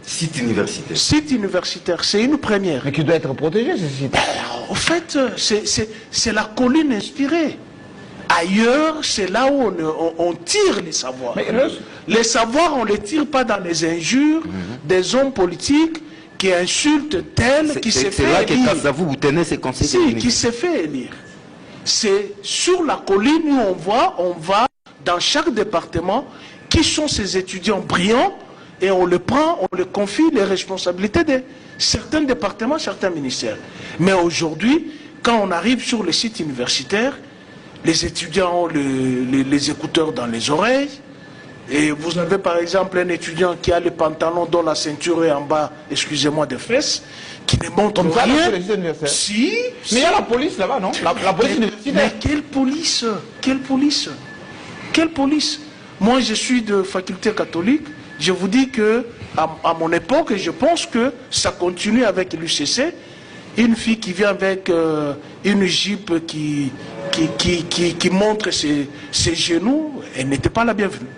Site universitaire. Site universitaire, c'est une première. Mais qui doit être protégé, ce site. En fait, c'est la colline inspirée. Ailleurs, c'est là où on tire les savoirs. Mais les savoirs, on ne les tire pas dans les injures des hommes politiques qui insultent tel qui s'est fait élire. C'est là que grâce à vous, vous tenez ces conseils. Si, qui s'est fait élire. C'est sur la colline où on va dans chaque département qui sont ces étudiants brillants et on le prend, on le confie les responsabilités de certains départements, certains ministères. Mais aujourd'hui, quand on arrive sur les sites universitaires, les étudiants ont les écouteurs dans les oreilles. Et vous avez par exemple un étudiant qui a le pantalon dont la ceinture est en bas, excusez-moi, des fesses, qui ne montre comme ça, rien. Si. Mais il y a la police là-bas, non? La police universitaire. Mais quelle police? Quelle police? Quelle police? Moi, je suis de faculté catholique. Je vous dis que à mon époque, je pense que ça continue avec l'UCC. Une fille qui vient avec une jupe qui montre ses genoux, elle n'était pas la bienvenue.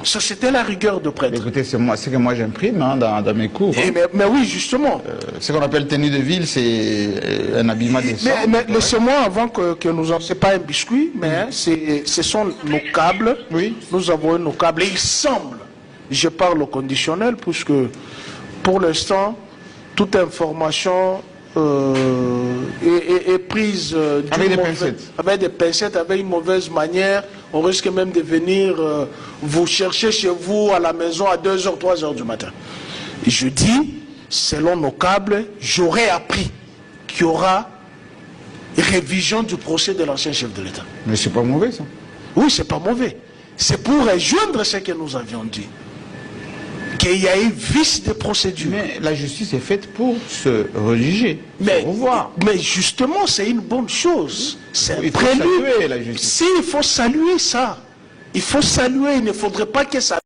Ça, c'était la rigueur de prêtre. Écoutez, c'est que moi j'imprime hein, dans mes cours. Hein. Mais oui, justement. Ce qu'on appelle tenue de ville, c'est un habillement décent. Mais laissez-moi, avant que nous en... C'est pas un biscuit, mais ce sont nos câbles. Oui. Nous avons nos câbles. Et il semble, je parle au conditionnel, puisque pour l'instant, toute information est prise avec des pincettes. Avec des pincettes, avec une mauvaise manière. On risque même de venir vous chercher chez vous à la maison à 2h, 3h du matin. Et je dis, selon nos câbles, j'aurais appris qu'il y aura révision du procès de l'ancien chef de l'État. Mais c'est pas mauvais ça. Oui, c'est pas mauvais. C'est pour rejoindre ce que nous avions dit. Qu'il y a eu vice de procédure. Mais la justice est faite pour se religer, se revoir. Mais justement, c'est une bonne chose. C'est il faut saluer la justice. Si, il faut saluer ça. Il faut saluer, il ne faudrait pas que ça...